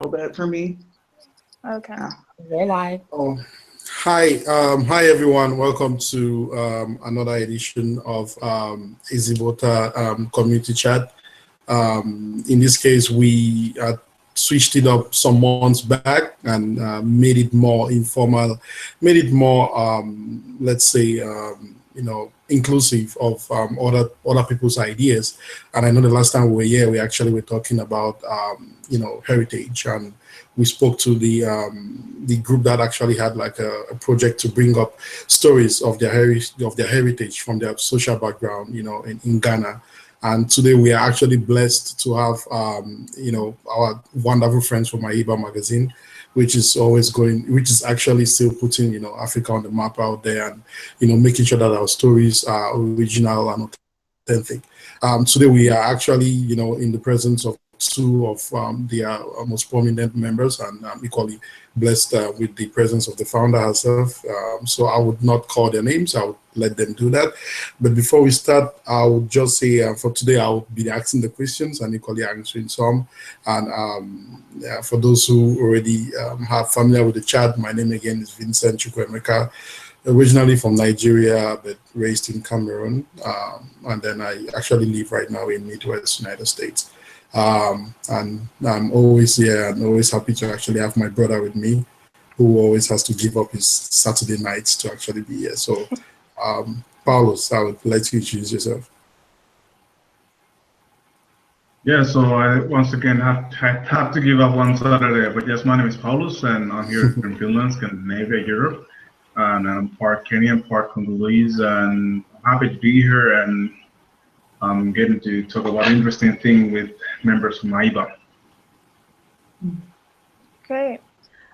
little bit for me. Okay. Very live. Oh, hi, hi everyone. Welcome to another edition of Ezibota community chat. In this case, we switched it up some months back and made it more informal, made it more, let's say, inclusive of other people's ideas. And I know the last time we were here, we actually were talking about heritage, and we spoke to the group that actually had like a project to bring up stories of their heritage from their social background, in Ghana. And today we are actually blessed to have, our wonderful friends from AIBA magazine, which is actually still putting, Africa on the map out there, and, making sure that our stories are original and authentic. Today we are actually, in the presence of two of their most prominent members, and I'm equally blessed with the presence of the founder herself. So I would not call their names, I would let them do that. But before we start, I would just say for today, I'll be asking the questions and equally answering some. And for those who already are familiar with the chat, my name again is Vincent Chukwuemeka, originally from Nigeria, but raised in Cameroon. And then I actually live right now in Midwest United States. And I'm always here and always happy to actually have my brother with me, who always has to give up his Saturday nights to actually be here. So, Paulus, I would let you introduce yourself. Yeah, so I once again have to give up one Saturday, but yes, my name is Paulus, and I'm here from Finland, Scandinavia, Europe, and I'm part Kenyan, part Congolese, and I'm happy to be here, and I'm getting to talk about an interesting thing with members from AIBA. Great.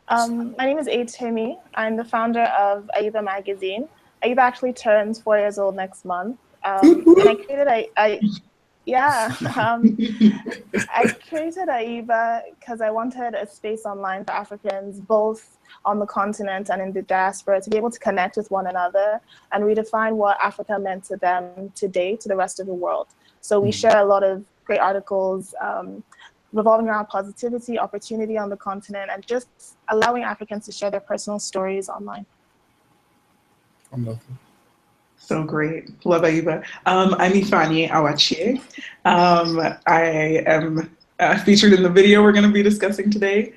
My name is Timi. I'm the founder of AIBA magazine. AIBA actually turns 4 years old next month. And I created I created AIBA because I wanted a space online for Africans, both on the continent and in the diaspora, to be able to connect with one another and redefine what Africa meant to them today to the rest of the world. So we share a lot of great articles revolving around positivity, opportunity on the continent, and just allowing Africans to share their personal stories online. Wonderful. So great. Love AIBA. I'm Ifeanyi Awachie. I am featured in the video we're going to be discussing today.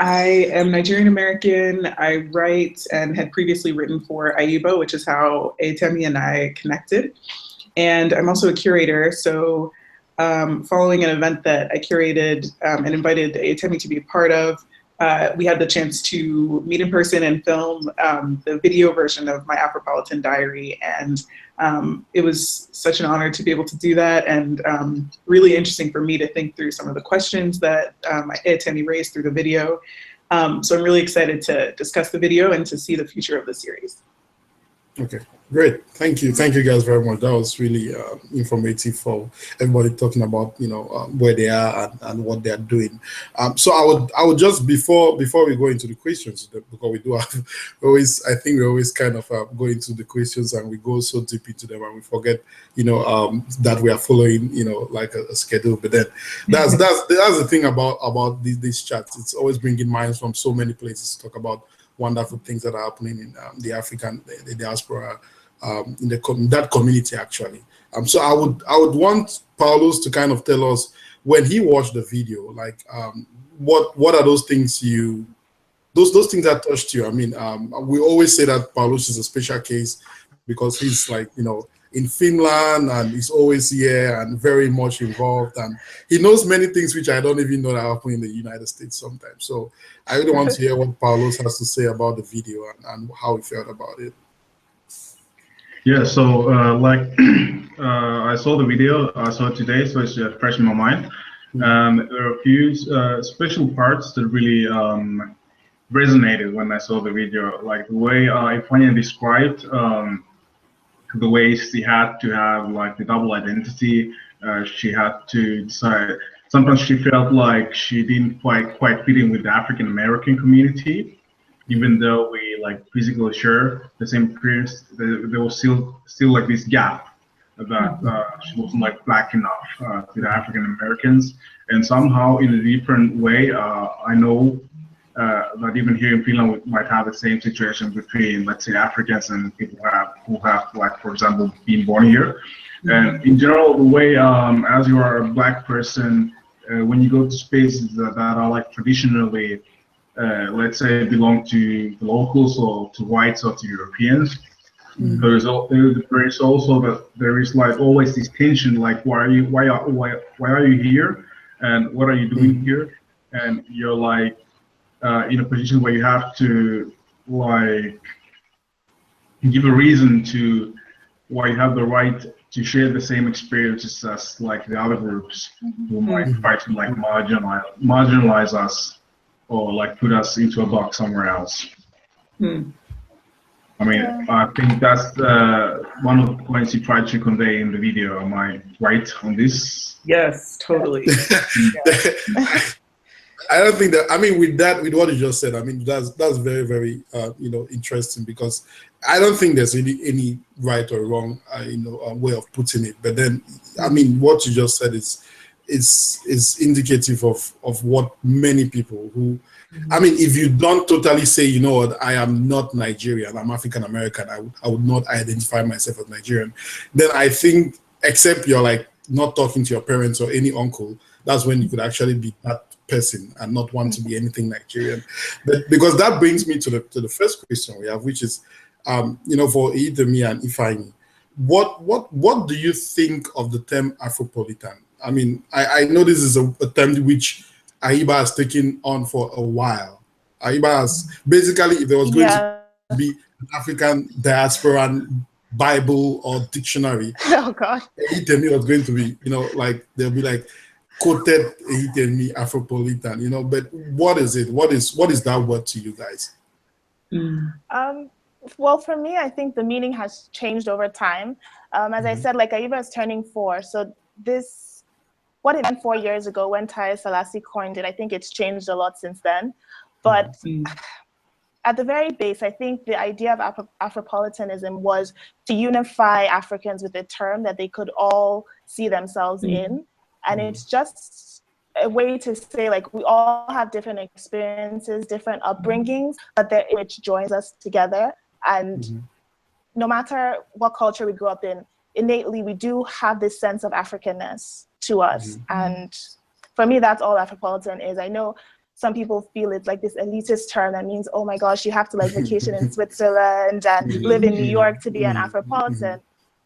I am Nigerian American. I write and had previously written for AIBA, which is how Temi and I connected. And I'm also a curator. So following an event that I curated and invited Temi to be a part of, we had the chance to meet in person and film the video version of my Afropolitan diary. And it was such an honor to be able to do that, and really interesting for me to think through some of the questions that Temi raised through the video. So I'm really excited to discuss the video and to see the future of the series. Okay, great. Thank you. Thank you guys very much. That was really informative for everybody, talking about, where they are and what they are doing. So I would just, before we go into the questions, because we do have I think we always kind of go into the questions and we go so deep into them and we forget, that we are following, like a schedule. But then that's the thing about these chats. It's always bringing minds from so many places to talk about wonderful things that are happening in the African, the diaspora, in that community actually. So I would want Paulus to kind of tell us, when he watched the video, like what are those things those things that touched you? I mean, we always say that Paulus is a special case because he's like, in Finland, and he's always here and very much involved, and he knows many things which I don't even know that happen in the United States sometimes. So I really want to hear what Paulus has to say about the video and how he felt about it. Yeah, so I saw the video, I saw it today, so it's fresh in my mind. There are a few special parts that really resonated when I saw the video, like the way Ifeanyi described the way she had to have like the double identity. She had to decide. Sometimes she felt like she didn't quite fit in with the African American community, even though we like physically share the same experience. There was still like this gap that she wasn't like black enough to the African Americans, And somehow, in a different way, I know that even here in Finland, we might have the same situation between, let's say, Africans and people who have, like, for example, been born here. And in general, the way, as you are a Black person, when you go to spaces that are like traditionally, let's say, belong to the locals or to whites or to Europeans, there is also that there is like always this tension, like why are you here, and what are you doing here, and you're like in a position where you have to like give a reason to why you have the right to share the same experiences as like the other groups who might try to like marginalize us or like put us into a box somewhere else. I mean, I think that's one of the points you tried to convey in the video. Am I right on this? Yes, totally. I don't think that. I mean, with what you just said, I mean, that's very, very interesting, because I don't think there's any right or wrong way of putting it. But then, I mean, what you just said is indicative of what many people who, I mean, if you don't totally say, you know what, I am not Nigerian, I'm African American, I would not identify myself as Nigerian, then I think, except you're like not talking to your parents or any uncle, that's when you could actually be that person and not want to be anything Nigerian. But because that brings me to the first question we have, which is, for Idemi and Ifeanyi, what do you think of the term Afropolitan? I mean, I know this is a term which AIBA has taken on for a while. AIBA has basically, if there was going to be an African diasporan Bible or dictionary, oh God, Idemi was going to be, like they'll be like quoted Idemi Afropolitan, but what is it? What is that word to you guys? Well, for me, I think the meaning has changed over time. As I said, like AIBA is turning 4, so what it meant 4 years ago when Haile Selassie coined it, I think it's changed a lot since then. But at the very base, I think the idea of Afropolitanism was to unify Africans with a term that they could all see themselves in. And it's just a way to say, like, we all have different experiences, different upbringings, but which joins us together. And no matter what culture we grew up in, innately, we do have this sense of Africanness to us. And for me, that's all Afropolitan is. I know some people feel it's like this elitist term that means, oh my gosh, you have to like vacation in Switzerland and live in New York to be an Afropolitan.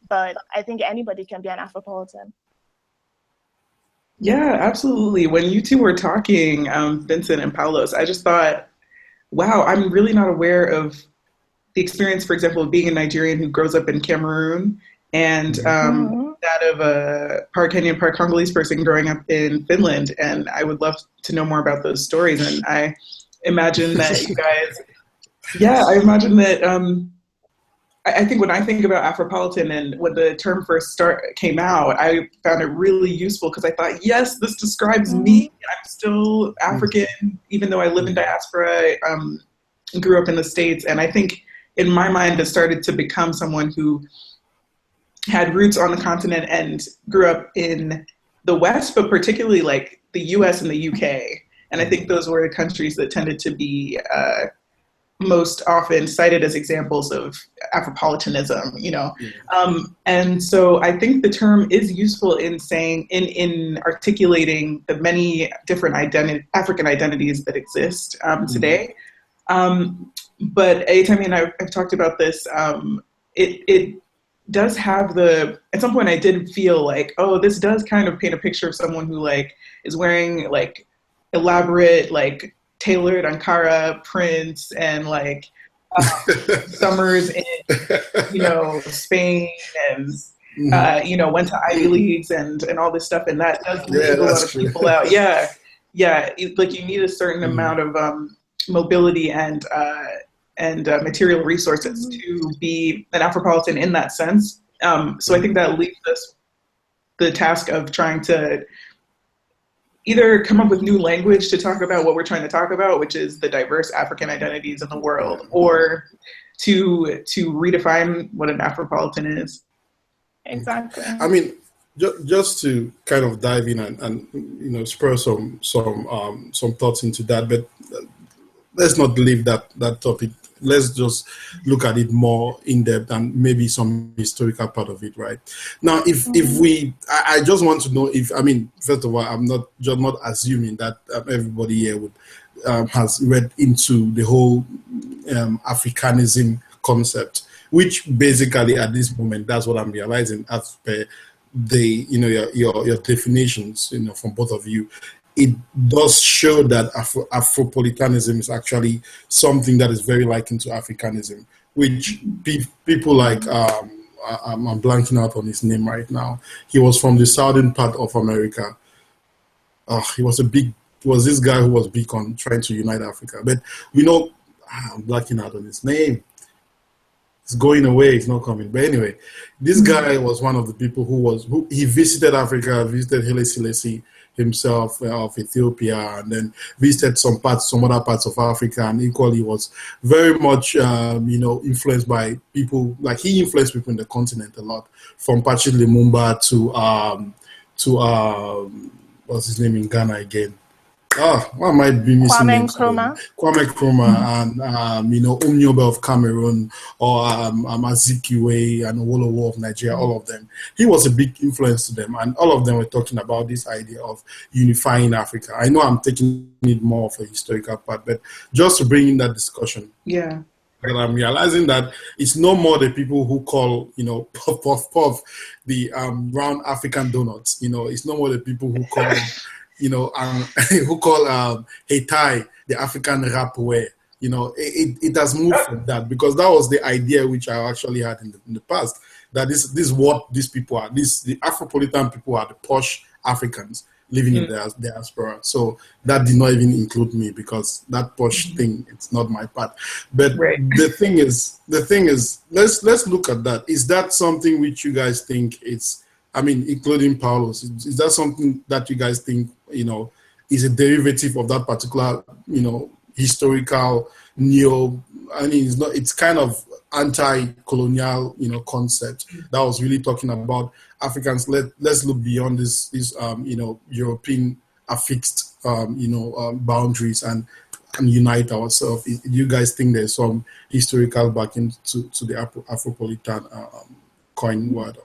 But I think anybody can be an Afropolitan. Yeah, absolutely. When you two were talking, Vincent and Paulos, I just thought, wow, I'm really not aware of the experience, for example, of being a Nigerian who grows up in Cameroon and that of a part Kenyan, part Congolese person growing up in Finland. And I would love to know more about those stories. And I imagine that you guys, I imagine that, I think when I think about Afropolitan and when the term first came out, I found it really useful because I thought, yes, this describes me. I'm still African, even though I live in diaspora, grew up in the States. And I think in my mind, it started to become someone who had roots on the continent and grew up in the West, but particularly like the US and the UK. And I think those were the countries that tended to be most often cited as examples of Afropolitanism, and so I think the term is useful in saying, in articulating the many different African identities that exist today. But Eyitemi and I've talked about this. It does have at some point I did feel like, oh, this does kind of paint a picture of someone who like is wearing like elaborate, like tailored Ankara prints and like summers in, Spain and, went to Ivy Leagues and all this stuff. And that does leave a lot of people out. Yeah. Like you need a certain amount of mobility and material resources to be an Afropolitan in that sense. So I think that leaves us the task of trying to either come up with new language to talk about what we're trying to talk about, which is the diverse African identities in the world, or to redefine what an Afropolitan is. Exactly. I mean, just to kind of dive in and spur some thoughts into that, but let's not leave that topic. Let's just look at it more in depth and maybe some historical part of it, right? Now, if I just want to know if, I mean, first of all, I'm not assuming that everybody here would has read into the whole Africanism concept, which basically at this moment, that's what I'm realizing as per the your definitions, from both of you. It does show that Afropolitanism is actually something that is very likened to Africanism, which people like, I'm blanking out on his name right now. He was from the southern part of America. He was this guy who was big on trying to unite Africa. But I'm blanking out on his name. It's going away. It's not coming. But anyway, this guy was one of the people who he visited Africa, visited Haile Selassie himself of Ethiopia, and then visited some other parts of Africa, and equally was very much, influenced by people. Like, he influenced people in the continent a lot, from Patrice Lumumba to what's his name in Ghana again? What might be missing? Kwame Nkrumah, and Umniobe of Cameroon, or Azikiwe and Owolowo of Nigeria. All of them. He was a big influence to them, and all of them were talking about this idea of unifying Africa. I know I'm taking it more of a historical part, but just to bring in that discussion. Yeah. But I'm realizing that it's no more the people who call, puff the round African donuts. It's no more the people who call. Who call Haiti the African rapware. It has moved from that, because that was the idea which I actually had in the past, that this is what these people are. The Afropolitan people are the posh Africans living in the diaspora. So that did not even include me, because that posh thing, it's not my part. But the thing is, let's look at that. Is that something which you guys think including Paulos, is that something that you guys think, is a derivative of that particular, historical it's kind of anti-colonial, concept that was really talking about Africans. Let's look beyond this European affixed, boundaries and unite ourselves. Do you guys think there's some historical backing to the Afropolitan coin word?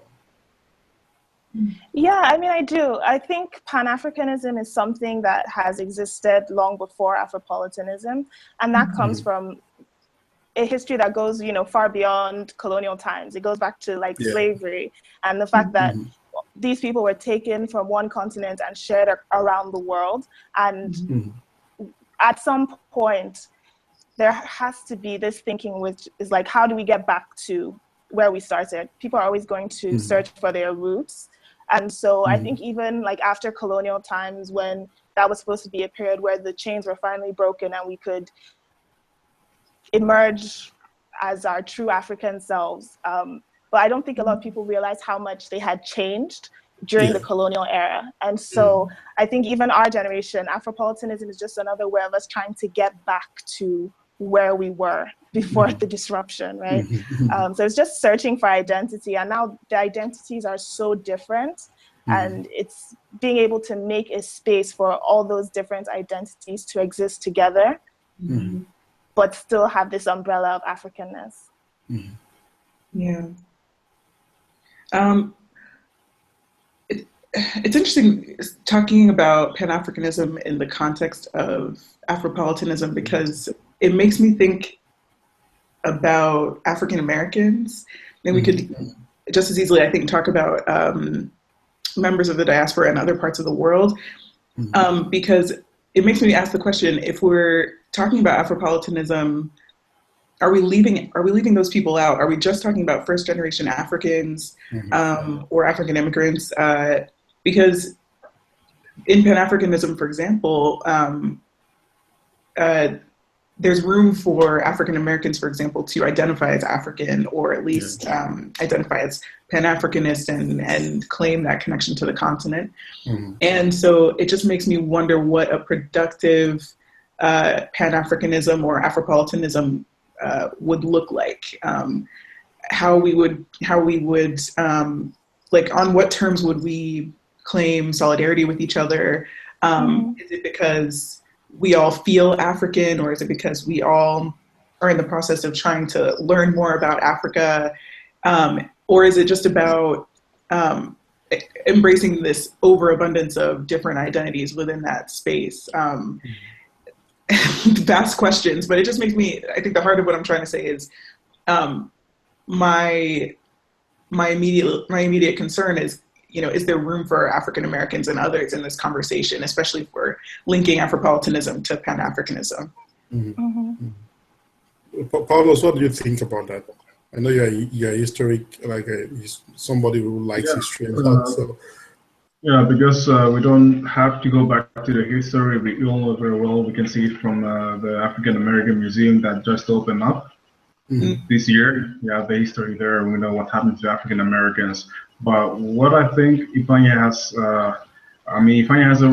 Yeah, I do. I think Pan-Africanism is something that has existed long before Afropolitanism, and that comes from a history that goes, far beyond colonial times. It goes back to slavery, and the fact that these people were taken from one continent and shared around the world. And at some point, there has to be this thinking, which is like, how do we get back to where we started? People are always going to search for their roots. And so I think even after colonial times, when that was supposed to be a period where the chains were finally broken and we could emerge as our true African selves. But I don't think a lot of people realize how much they had changed during the colonial era. And so I think even our generation, Afropolitanism is just another way of us trying to get back to where we were before the disruption, right? So it's just searching for identity, and now the identities are so different, and it's being able to make a space for all those different identities to exist together, but still have this umbrella of Africanness. Yeah. It's interesting talking about Pan-Africanism in the context of Afropolitanism, because it makes me think about African Americans, and we could just as easily, I think, talk about members of the diaspora and other parts of the world, because it makes me ask the question: if we're talking about Afropolitanism, are we leaving those people out? Are we just talking about first generation Africans or African immigrants? Because in Pan-Africanism, for example, there's room for African Americans, for example, to identify as African, or at least identify as Pan-Africanist and claim that connection to the continent. And so it just makes me wonder what a productive Pan-Africanism or Afropolitanism would look like. How we would like on what terms would we claim solidarity with each other? Is it because we all feel African, or is it because we all are in the process of trying to learn more about Africa? Or is it just about embracing this overabundance of different identities within that space? Vast questions, but it just makes me, I think the heart of what I'm trying to say is my immediate concern is, is there room for African Americans and others in this conversation, especially if we're linking Afropolitanism to Pan-Africanism? Paulos, what do you think about that? I know you're historic, like somebody who likes history and that. So. Yeah, because we don't have to go back to the history. We all know very well. We can see it from the African American Museum that just opened up this year. Yeah, the history there. We know what happened to African Americans. But what I think Ifeanyi has, Ifeanyi has a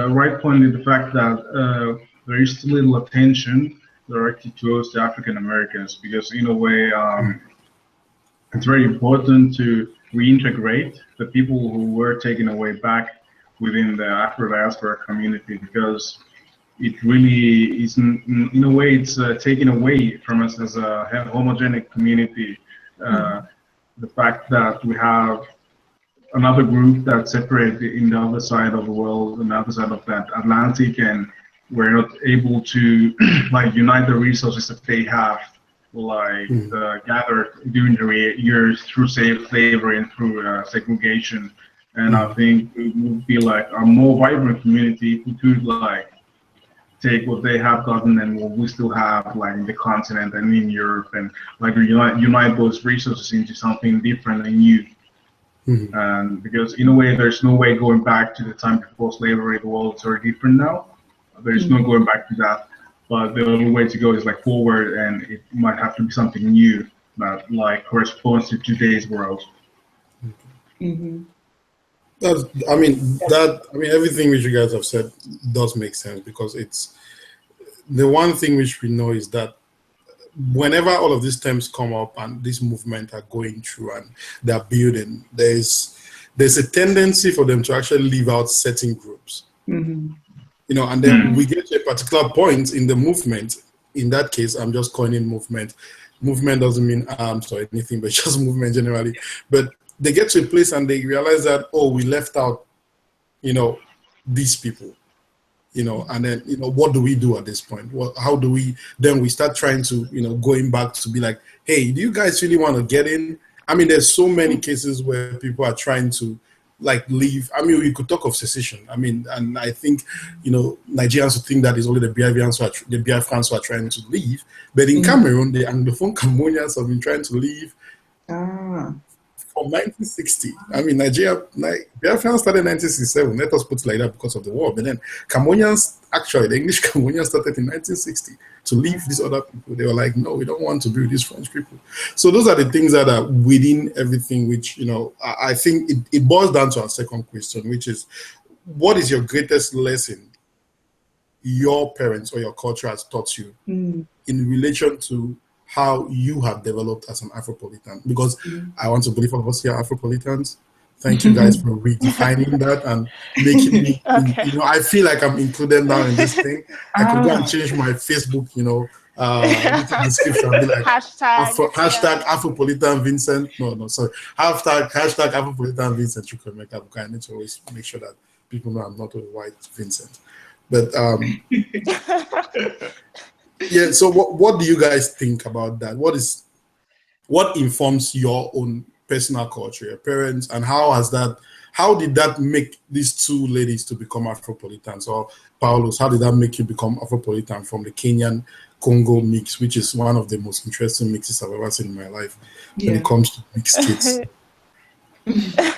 right point in the fact that there is little attention directed towards the African Americans, because in a way, it's very important to reintegrate the people who were taken away back within the Afro-diaspora community, because it really is, in a way, it's taken away from us as a homogenic community. The fact that we have another group that's separated in the other side of the world, on the other side of that Atlantic, and we're not able to like unite the resources that they have, like gathered during the years through slavery and through segregation. And I think it would be like a more vibrant community if we could like take what they have gotten and what we still have like in the continent and in Europe, and like unite those resources into something different and new. And because in a way, there's no way going back to the time before slavery. The world is very different now. There's no going back to that. But the only way to go is like forward, and it might have to be something new that like corresponds to today's world. Everything which you guys have said does make sense, because it's the one thing which we know is that whenever all of these terms come up and this movement are going through and they're building, there's a tendency for them to actually leave out certain groups. And then we get to a particular point in the movement. In that case, I'm just coining movement. Movement doesn't mean arms or anything, but just movement generally. But they get to a place and they realize that, oh, we left out, these people, and then, what do we do at this point? How do we, then we start trying to, going back to be like, hey, do you guys really want to get in? There's so many cases where people are trying to like leave. We could talk of secession. And I think, Nigerians would think that is only the Biafrans who are trying to leave. But in Cameroon, the Anglophone Cameroonians have been trying to leave from 1960. Biafrans started in 1967. Let us put it like that because of the war. But then Cameroonians, actually, the English Cameroonians started in 1960 to leave these other people. They were like, no, we don't want to be with these French people. So those are the things that are within everything, which, I think it boils down to our second question, which is, what is your greatest lesson your parents or your culture has taught you in relation to how you have developed as an Afropolitan? Because I want to believe all of us here are Afropolitans. Thank you guys for redefining that and making me, I feel like I'm included now in this thing. I could go and change my Facebook, description and be like, hashtag Afropolitan Vincent. No, sorry. Hashtag Afropolitan Vincent Chukwemeka. I need to always make sure that people know I'm not a white Vincent. But yeah, so what do you guys think about that? What informs your own personal culture, your parents, and how did that make these two ladies to become Afropolitans? Or Paulos, how did that make you become Afropolitan from the Kenyan Congo mix, which is one of the most interesting mixes I've ever seen in my life when it comes to mixed kids?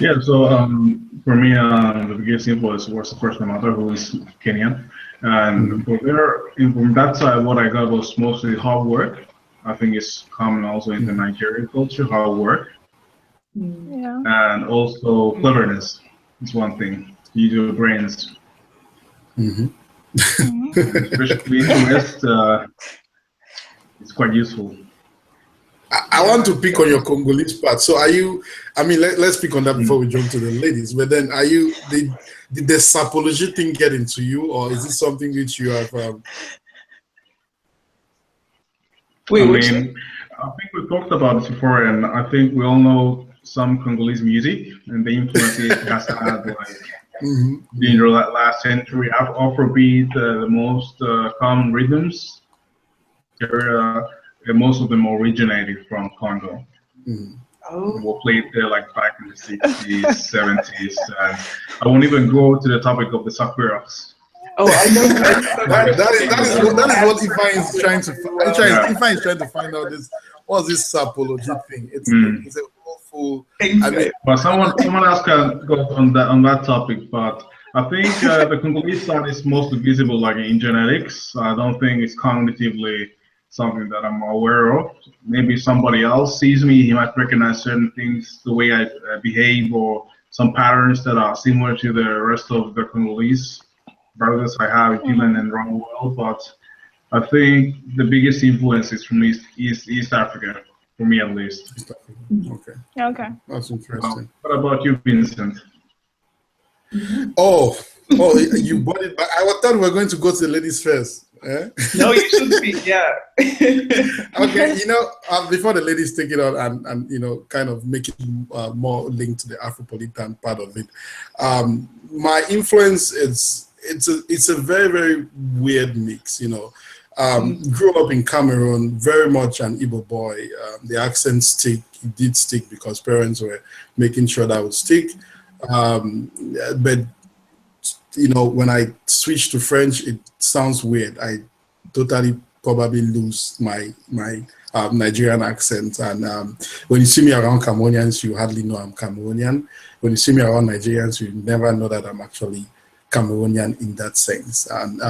Yeah, so for me, the biggest influence was, of course, my mother, who is Kenyan. And from that side, what I got was mostly hard work. I think it's common also in the Nigerian culture, hard work. And also cleverness is one thing. Use your brains. Especially in the West, it's quite useful. I want to pick on your Congolese part. So are you, I mean, let's pick on that before we jump to the ladies. But then are you, did the sapology thing get into you, or is it something which you have? I mean, I think we talked about this before, and I think we all know some Congolese music and the influence it has had, like in the last century. Afrobeat, the most common rhythms, most of them originated from Congo. Were played there like back in the 60s, 70s, and I won't even go to the topic of the sakuras. Oh, I know. that is what Ifeanyi is trying to find. Ifeanyi is trying to find out this. What's this sapology thing? It's a awful. I mean, but someone else can go on that topic. But I think the Congolese side is mostly visible, like in genetics. I don't think it's cognitively something that I'm aware of. Maybe somebody else sees me, he might recognize certain things, the way I behave, or some patterns that are similar to the rest of the Congolese brothers I have in Finland and around the world. But I think the biggest influence is from East Africa, for me at least. Okay. That's interesting. What about you, Vincent? Oh, you brought it back. I thought we were going to go to the ladies first. Eh? No, you should speak. Yeah. Okay, before the ladies take it out and kind of make it more linked to the Afropolitan part of it, my influence it's a very, very weird mix. Grew up in Cameroon, very much an Igbo boy. The accent did stick because parents were making sure that would stick. But when I switch to French, it sounds weird. I totally probably lose my Nigerian accent. And when you see me around Cameroonians, you hardly know I'm Cameroonian. When you see me around Nigerians, you never know that I'm actually Cameroonian in that sense. And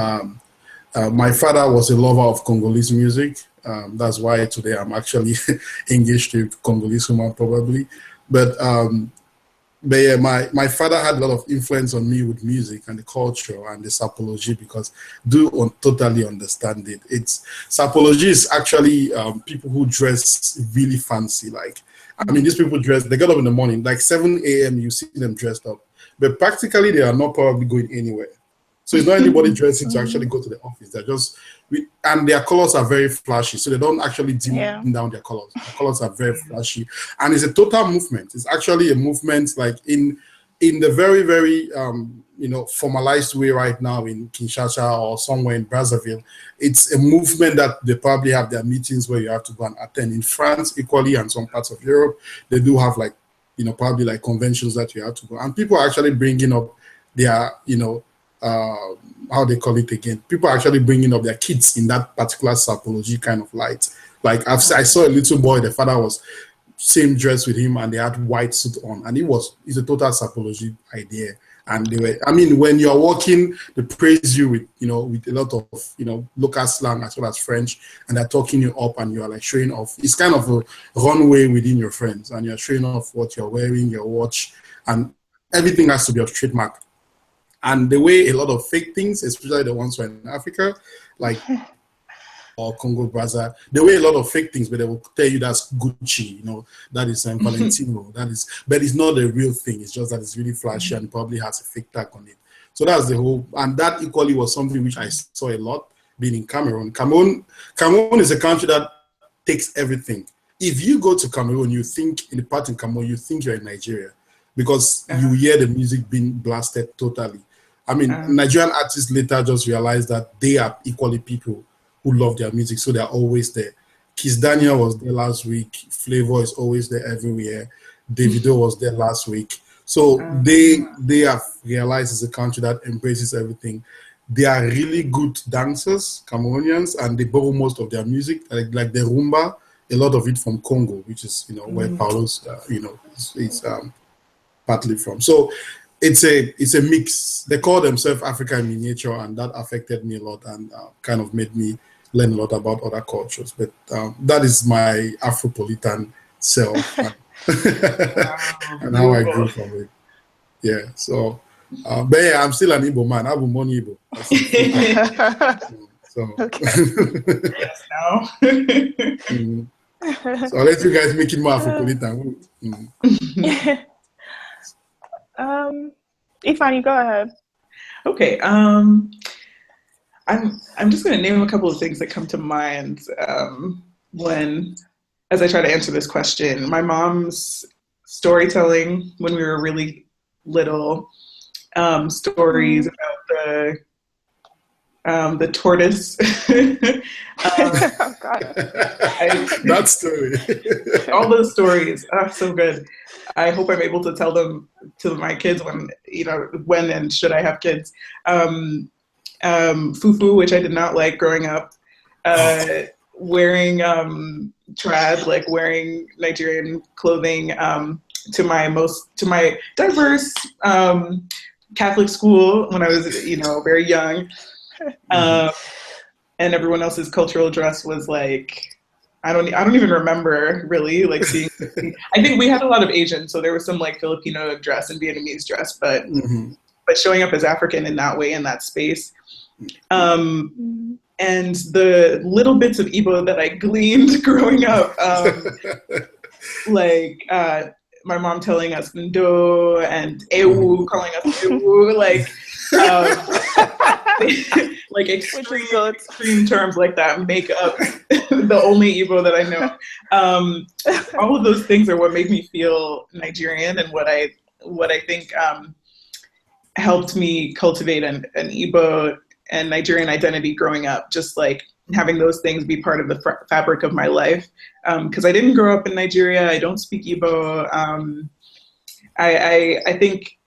my father was a lover of Congolese music. That's why today I'm actually engaged to Congolese woman probably. But yeah, my father had a lot of influence on me with music and the culture and the sapology, because totally understand it. Sapology is actually people who dress really fancy. Like, I mean, these people they get up in the morning, like 7 a.m. you see them dressed up, but practically they are not probably going anywhere. So it's not anybody dressing to actually go to the office. They're just, and their colors are very flashy. So they don't actually dim down their colors. The colors are very flashy. And it's a total movement. It's actually a movement like in the very, very, formalized way right now in Kinshasa or somewhere in Brazzaville. It's a movement that they probably have their meetings where you have to go and attend. In France, equally, and some parts of Europe, they do have probably like conventions that you have to go. And people are actually bringing up their, how they call it again. People are actually bringing up their kids in that particular sapology kind of light. Like I saw a little boy, the father was same dress with him, and they had white suit on, and it's a total sapology idea. And they were, I mean, when you're walking, they praise you with a lot of local slang as well as French, and they're talking you up, and you're like showing off. It's kind of a runway within your friends, and you're showing off what you're wearing, your watch, and everything has to be of trademark. And the way a lot of fake things, especially the ones who are in Africa, like or Congo Brazza, the way a lot of fake things, but they will tell you that's Gucci, that is Valentino, but it's not a real thing. It's just that it's really flashy and probably has a fake tag on it. So that's the whole, and that equally was something which I saw a lot being in Cameroon. Cameroon is a country that takes everything. If you go to Cameroon, you think in the part in Cameroon, you think you're in Nigeria because you hear the music being blasted totally. I mean, Nigerian artists later just realized that they are equally people who love their music, so they're always there. Kiss Daniel was there last week. Flavor is always there everywhere. Davido was there last week. So they have realized it's a country that embraces everything. They are really good dancers, Cameroonians, and they borrow most of their music, like the rumba, a lot of it from Congo, which is where Paulo's is partly from. So it's a mix. They call themselves Africa in miniature, and that affected me a lot and kind of made me learn a lot about other cultures. But that is my Afropolitan self and how I grew from it. Yeah. So, but yeah, I'm still an Igbo man. I'm born Igbo. So. Yes, now. So I'll let you guys make it more Afropolitan. Ifani, go ahead. Okay. I'm just going to name a couple of things that come to mind as I try to answer this question. My mom's storytelling when we were really little, stories about the tortoise. Oh, God. That story. All those stories are so good. I hope I'm able to tell them to my kids when and should I have kids. Fufu, which I did not like growing up. Wearing trad, like wearing Nigerian clothing to my diverse Catholic school when I was very young. And everyone else's cultural dress was like, I don't even remember really like seeing. I think we had a lot of Asian, so there was some like Filipino dress and Vietnamese dress, but showing up as African in that way in that space. And the little bits of Igbo that I gleaned growing up, like my mom telling us Ndo and Ewu, calling us Ewu, like like extreme terms like that make up the only Igbo that I know. All of those things are what make me feel Nigerian and what I think helped me cultivate an Igbo and Nigerian identity growing up, just like having those things be part of the fabric of my life. Because I didn't grow up in Nigeria, I don't speak Igbo. I think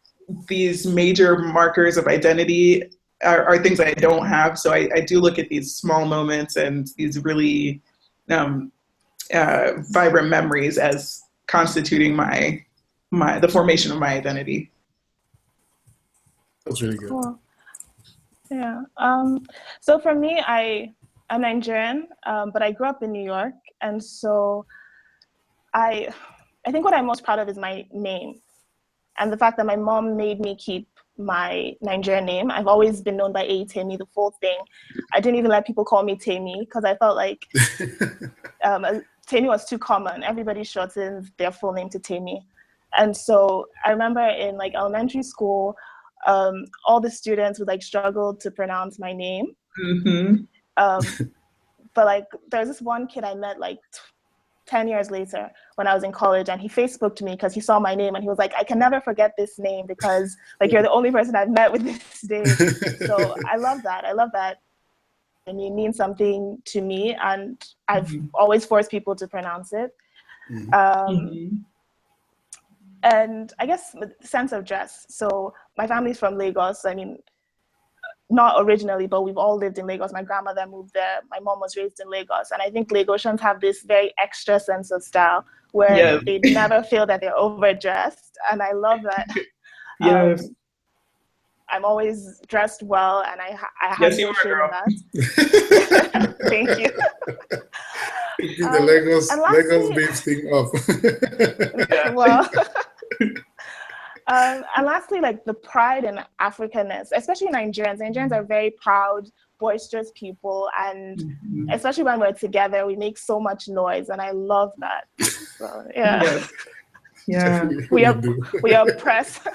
these major markers of identity are things I don't have. So I do look at these small moments and these really vibrant memories as constituting the formation of my identity. That's really good. Cool. Yeah. So for me, I'm Nigerian, but I grew up in New York, and so I think what I'm most proud of is my name, and the fact that my mom made me keep my Nigerian name. I've always been known by Temi, the full thing. I didn't even let people call me Temi because I felt like Temi was too common. Everybody shortens their full name to Temi. And so I remember in like elementary school, all the students would like struggle to pronounce my name. But like there's this one kid I met like 10 years later when I was in college, and he Facebooked me because he saw my name and he was like, I can never forget this name because like you're the only person I've met with this name. So I love that. And it means something to me, and I've always forced people to pronounce it. And I guess sense of dress. So my family's from Lagos. I mean, not originally, but we've all lived in Lagos. My grandmother moved there. My mom was raised in Lagos. And I think Lagosians have this very extra sense of style where they never feel that they're overdressed. And I love that. Yes. I'm always dressed well, and I have no shame in that. Thank you. The Lagos babes thing up. Well, and lastly, like the pride and Africanness, especially Nigerians. Nigerians are very proud, boisterous people, and especially when we're together, we make so much noise, and I love that. So yeah, we are pressed.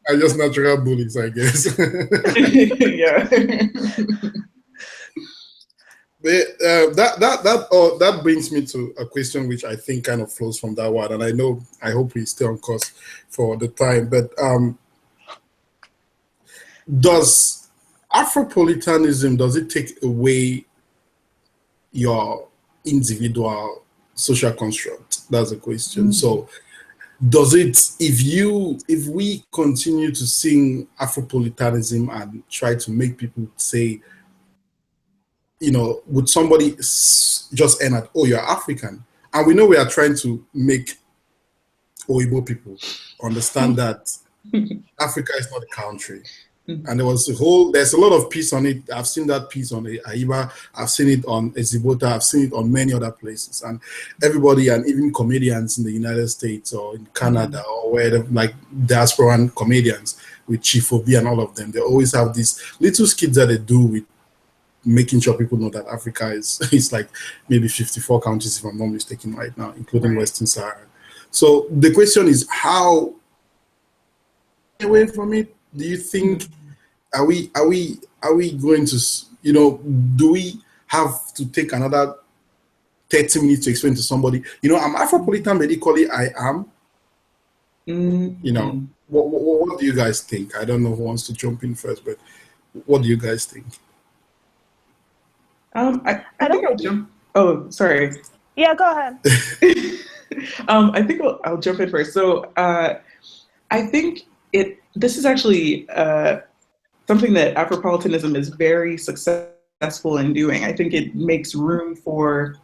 Are just natural bullies, I guess. Yeah. That brings me to a question which I think kind of flows from that one, and I hope we stay on course for the time. But does Afropolitanism, does it take away your individual social construct? That's a question. So does it, if we continue to sing Afropolitanism and try to make people say, would somebody just end at, oh, you're African? And we know we are trying to make Oyibo people understand that Africa is not a country. And there's a lot of piece on it. I've seen that piece on Aiba. I've seen it on Ezibota. I've seen it on many other places. And everybody, and even comedians in the United States or in Canada or where, like diasporan comedians with Chief Obi and all of them, they always have these little skits that they do with making sure people know that Africa is like maybe 54 countries, if I'm not mistaken, right now, including Western Sahara. So the question is, how away from it? Do you think are we going to, do we have to take another 30 minutes to explain to somebody, I'm Afropolitan, medically I am. What do you guys think? I don't know who wants to jump in first, but what do you guys think? I think I'll jump. Oh, sorry. Yeah, go ahead. I think I'll jump in first. So I think this is actually something that Afropolitanism is very successful in doing. I think it makes room for,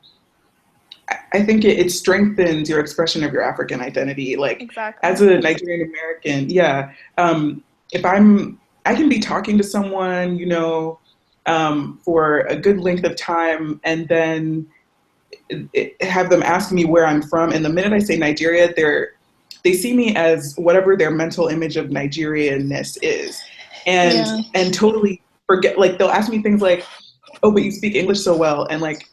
I think it strengthens your expression of your African identity. Like, exactly. As a Nigerian American, if I can be talking to someone, for a good length of time, and then have them ask me where I'm from. And the minute I say Nigeria, they see me as whatever their mental image of Nigerianness is, and totally forget. Like, they'll ask me things like, "Oh, but you speak English so well," and like,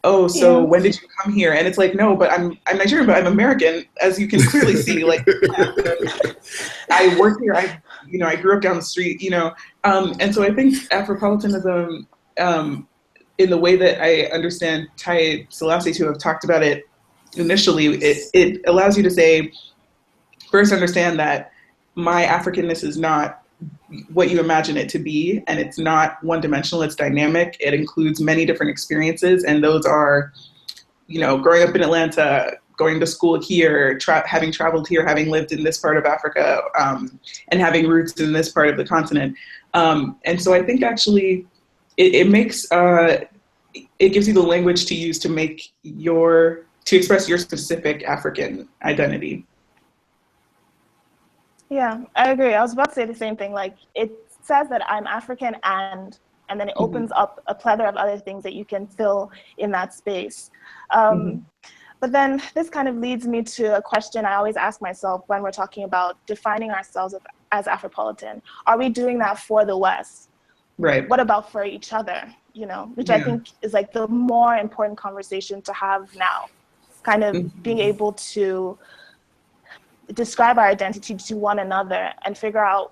"Oh, so when did you come here?" And it's like, no, but I'm Nigerian, but I'm American, as you can clearly see. Like, I work here. I grew up down the street. And so I think Afropolitanism, in the way that I understand Taye Selassie to have talked about it initially, it allows you to say, first, understand that my Africanness is not what you imagine it to be, and it's not one-dimensional, it's dynamic. It includes many different experiences, and those are, growing up in Atlanta, going to school here, having traveled here, having lived in this part of Africa, and having roots in this part of the continent. And so I think actually it makes, it gives you the language to use to express your specific African identity. Yeah, I agree. I was about to say the same thing. Like, it says that I'm African and then it opens up a plethora of other things that you can fill in that space. But then this kind of leads me to a question I always ask myself when we're talking about defining ourselves as Afropolitan. Are we doing that for the West? Right. What about for each other? Which I think is like the more important conversation to have now. Kind of being able to describe our identity to one another and figure out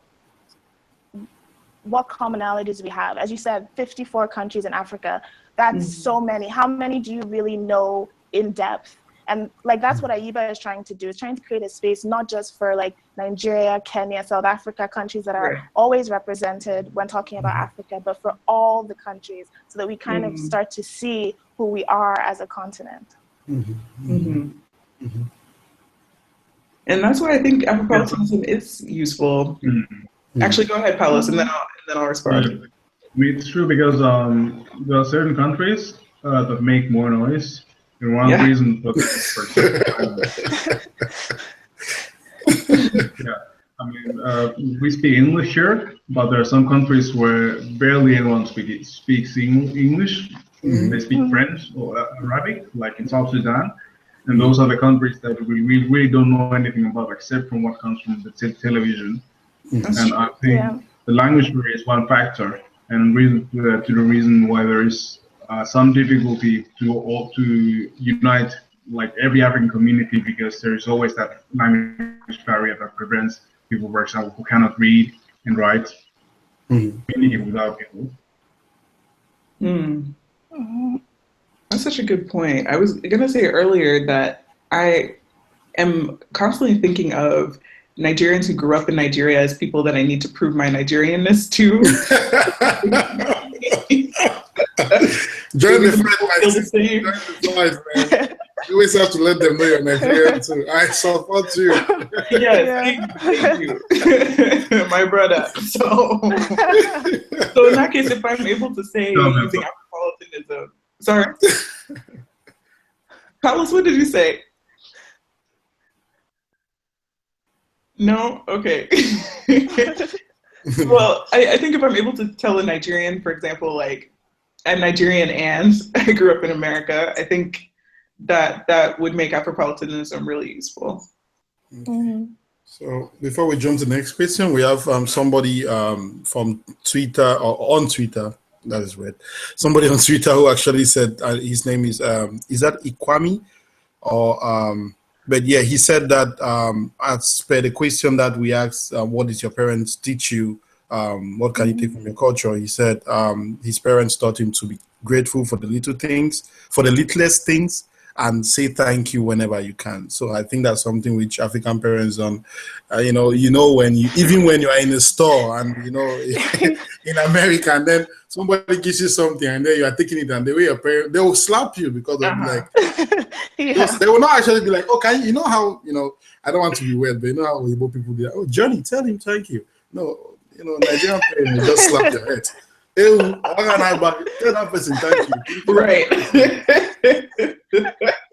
what commonalities we have. As you said, 54 countries in Africa. That's so many. How many do you really know in depth? And like, that's what AIBA is trying to do, is trying to create a space not just for like Nigeria, Kenya, South Africa, countries that are always represented when talking about Africa, but for all the countries, so that we kind of start to see who we are as a continent. And that's why I think Afropolitanism is useful. Actually, go ahead, Paulos, and then I'll respond. I mean, it's true, because there are certain countries that make more noise. And one reason for I mean, we speak English here, but there are some countries where barely anyone speaks English. They speak French or Arabic, like in South Sudan. And those are the countries that we really don't know anything about, except from what comes from the television. And I think the language barrier is one factor, and to the reason why there is some difficulty to unite like every African community, because there is always that language barrier that prevents people, for example, who cannot read and write, communicate with other people. That's such a good point. I was going to say earlier that I am constantly thinking of Nigerians who grew up in Nigeria as people that I need to prove my Nigerianness to. Join the fight, man. You always have to let them know you're Nigerian too. I support you. Yes, thank you. My brother. So in that case, if I'm able to say using Afropolitanism, sorry. Carlos, what did you say? No? Okay. Well, I think if I'm able to tell a Nigerian, for example, like, I'm Nigerian and I grew up in America, I think that would make Afropolitanism really useful. So before we jump to the next question, we have somebody from Twitter or on Twitter That is weird. Somebody on Twitter who actually said his name is that Ikwami? Or but yeah, he said that as per the question that we asked, what did your parents teach you? What can you take from your culture? He said his parents taught him to be grateful for the little things, for the littlest things, and say thank you whenever you can. So I think that's something which African parents don't. When even when you are in a store and in America, and then somebody gives you something and then you are taking it, and the way your parents, they will slap you because they'll be like, they will not actually be like, okay, you know how, I don't want to be weird, but you know how Igbo people do that. Oh, Johnny, tell him thank you. No, Nigerian parents will just slap your head. Tell that person thank you. Right.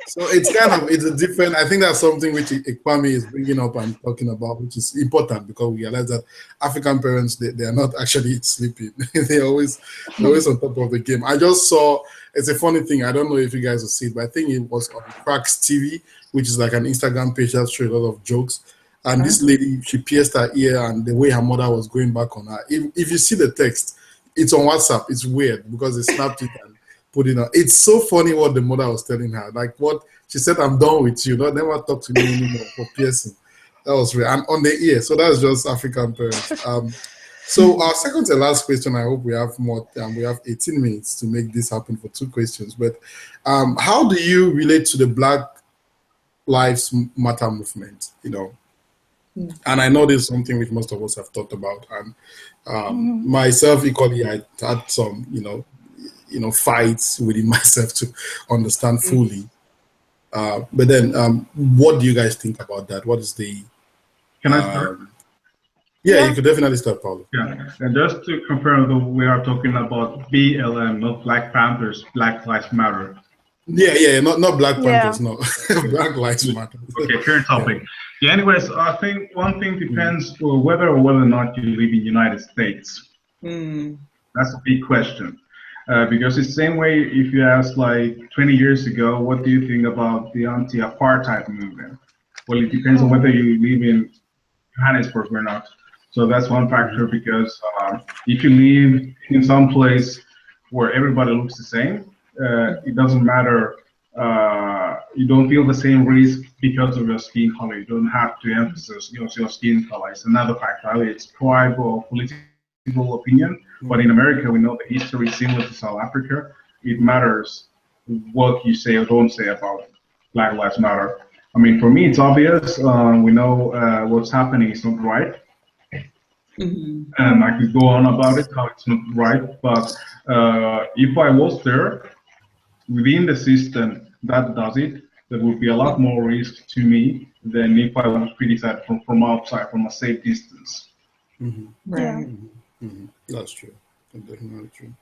So it's a different, I think that's something which Ikwame is bringing up and talking about, which is important because we realize that African parents, they are not actually sleeping. They're always on top of the game. I just saw, it's a funny thing, I don't know if you guys will see it, but I think it was on Cracks TV, which is like an Instagram page that shows a lot of jokes. And this lady, she pierced her ear, and the way her mother was going back on her. If you see the text, it's on WhatsApp. It's weird because they snapped it and put it on. It's so funny what the mother was telling her. Like what she said, I'm done with you. Don't never talk to me anymore for piercing. That was real. And on the ear. So that's just African parents. So our second to last question, I hope we have more time. We have 18 minutes to make this happen for 2 questions. But how do you relate to the Black Lives Matter movement? And I know this is something which most of us have thought about. And myself, equally, I had some, fights within myself to understand fully. But then, what do you guys think about that? What is the? Can I start? Yeah, you could definitely start, Paulo. Yeah, and just to confirm, we are talking about BLM, not Black Panthers. Black Lives Matter. Yeah, not Black Panthers, no. Black Lives Matter. Okay, current topic. Yeah, anyways, I think one thing depends whether or not you live in the United States. That's a big question. Because it's the same way if you ask like 20 years ago, what do you think about the anti-apartheid movement? Well, it depends on whether you live in Johannesburg or not. So that's one factor because if you live in some place where everybody looks the same, it doesn't matter. You don't feel the same risk because of your skin color. You don't have to emphasize your skin color. It's another factor. It's private or political opinion. But in America, we know the history is similar to South Africa. It matters what you say or don't say about Black Lives Matter. I mean, for me, it's obvious. We know what's happening is not right. And I could go on about it, how it's not right. But if I was there, within the system that does it, there would be a lot more risk to me than if I was criticized from outside, from a safe distance. Right. That's true. Definitely true.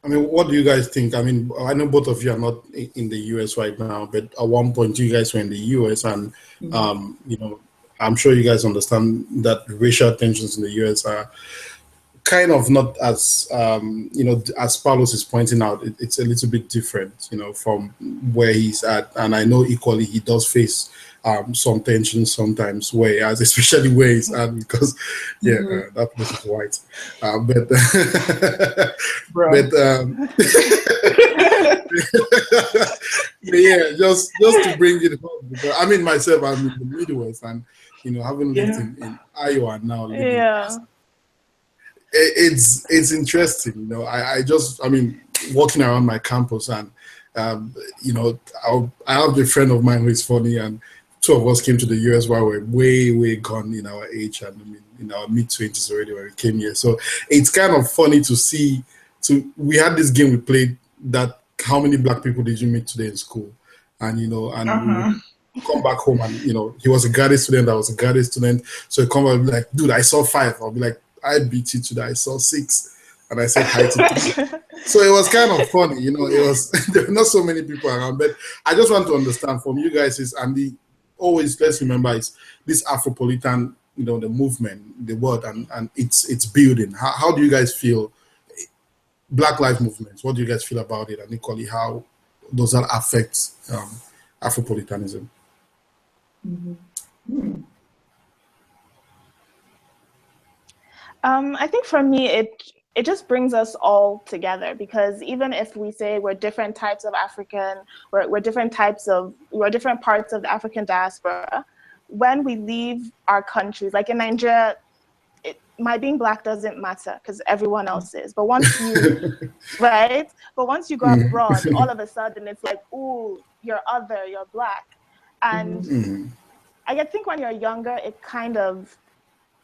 I mean, what do you guys think? I mean, I know both of you are not in the US right now, but at one point you guys were in the US, and I'm sure you guys understand that racial tensions in the US are kind of not as as Carlos is pointing out. It's a little bit different, from where he's at, and I know equally he does face some tensions sometimes, whereas especially where he's at, because that place is white, yeah, just to bring it home, because I mean myself, I'm in the Midwest, and having lived in Iowa now, it's interesting. I mean, walking around my campus, and I have a friend of mine who is funny, and 2 of us came to the US while we're way gone in our age, and I mean in our mid-20s already when we came here. So it's kind of funny to see. We had this game we played, that how many Black people did you meet today in school, and we come back home, and he was a Gade student, I was a Gade student, so he come back and be like, dude, I saw 5. I'll be like, I beat you today, I saw 6, and I said hi to 3. So it was kind of funny, it was there were not so many people around, but I just want to understand from you guys always, let's remember, is this Afropolitan, the movement, the word, and it's building. How do you guys feel? Black Lives movements, what do you guys feel about it, and equally how does that affect Afropolitanism? I think for me, it just brings us all together, because even if we say we're different types of African, we're different parts of the African diaspora, when we leave our countries, like in Nigeria, my being Black doesn't matter because everyone else is. But once you, right? But once you go abroad, all of a sudden it's like, ooh, you're other, you're Black. And I think when you're younger,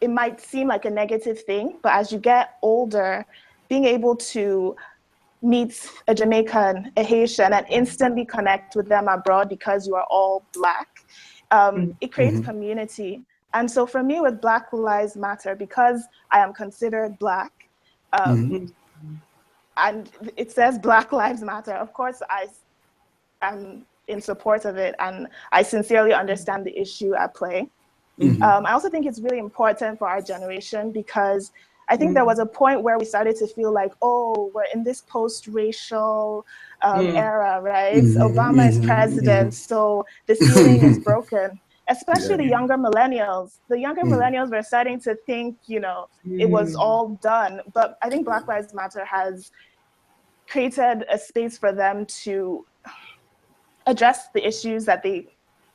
it might seem like a negative thing, but as you get older, being able to meet a Jamaican, a Haitian, and instantly connect with them abroad because you are all Black, it creates community. And so for me with Black Lives Matter, because I am considered Black, and it says Black Lives Matter, of course I am in support of it, and I sincerely understand the issue at play. I also think it's really important for our generation, because I think there was a point where we started to feel like, oh, we're in this post-racial era, right? Obama is president, so the ceiling is broken. Especially the younger millennials. The younger millennials were starting to think, it was all done. But I think Black Lives Matter has created a space for them to address the issues that they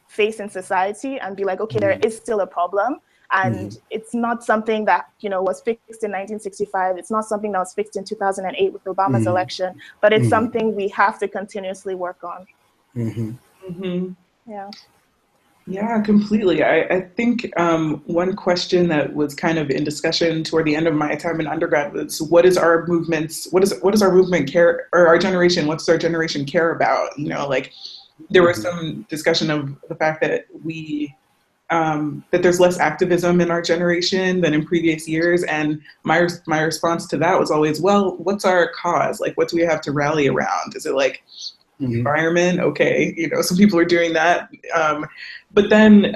face in society and be like, okay, there is still a problem. And it's not something that, was fixed in 1965. It's not something that was fixed in 2008 with Obama's election, but it's something we have to continuously work on. Yeah. Yeah, completely. I think one question that was kind of in discussion toward the end of my time in undergrad was, what does our movement care, or our generation, what's our generation care about? Like there was some discussion of the fact that that there's less activism in our generation than in previous years. And my response to that was always, well, what's our cause? Like, what do we have to rally around? Is it like environment? Okay, some people are doing that. But then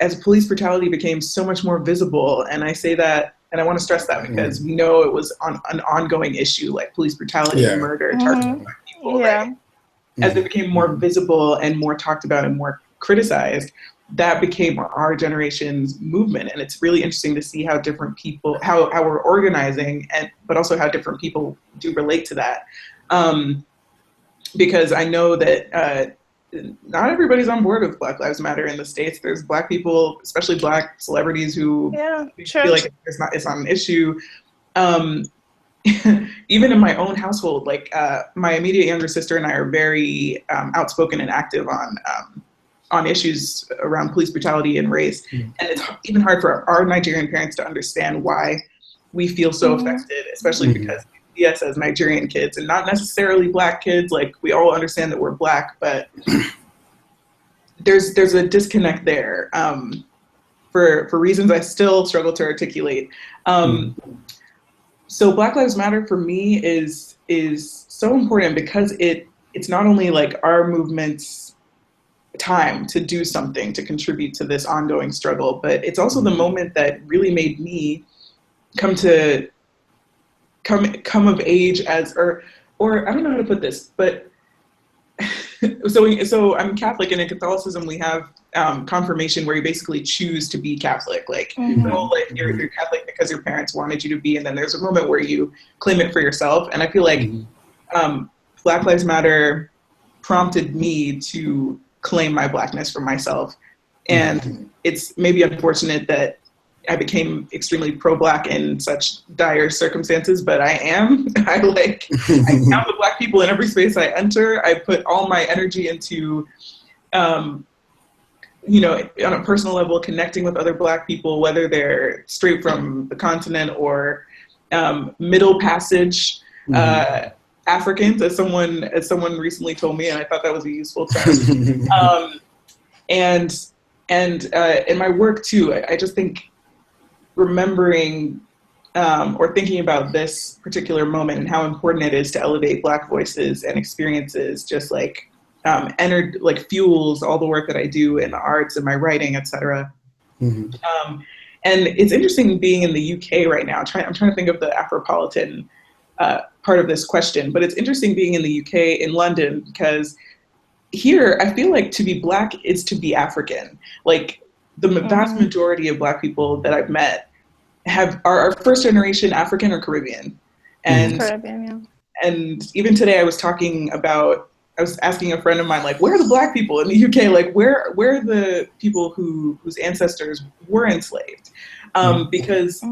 as police brutality became so much more visible, and I say that, and I want to stress that because we know it was an ongoing issue, like police brutality and murder targeting Black people, right? As it became more visible and more talked about and more criticized, that became our generation's movement. And it's really interesting to see how different people, how we're organizing, but also how different people do relate to that. Because I know that not everybody's on board with Black Lives Matter in the States. There's Black people, especially Black celebrities, who feel like it's not an issue. Even in my own household, like my immediate younger sister and I are very outspoken and active on issues around police brutality and race. And it's even hard for our Nigerian parents to understand why we feel so affected, especially because we see us as Nigerian kids and not necessarily Black kids. Like, we all understand that we're Black, but there's a disconnect there for reasons I still struggle to articulate. So Black Lives Matter for me is so important because it's not only like our movement's time to do something to contribute to this ongoing struggle, but it's also the moment that really made me come of age as, or I don't know how to put this, but so I'm Catholic, and in Catholicism we have confirmation where you basically choose to be Catholic. Like, you're Catholic because your parents wanted you to be, and then there's a moment where you claim it for yourself. And I feel like Black Lives Matter prompted me to claim my Blackness for myself. And it's maybe unfortunate that I became extremely pro-Black in such dire circumstances, but I count the Black people in every space I enter. I put all my energy into, on a personal level, connecting with other Black people, whether they're straight from the continent or Middle Passage Africans, as someone recently told me, and I thought that was a useful term. And in my work too, I just think remembering or thinking about this particular moment and how important it is to elevate Black voices and experiences, just like fuels all the work that I do in the arts and my writing, etc. And it's interesting being in the UK right now. I'm trying to think of the Afropolitan part of this question, but it's interesting being in the UK, in London, because here I feel like to be Black is to be African. Like, the vast majority of Black people that I've met are first generation African or Caribbean. And Caribbean, yeah. and even today I was asking a friend of mine, like, where are the Black people in the UK? Like, where are the people whose ancestors were enslaved? Because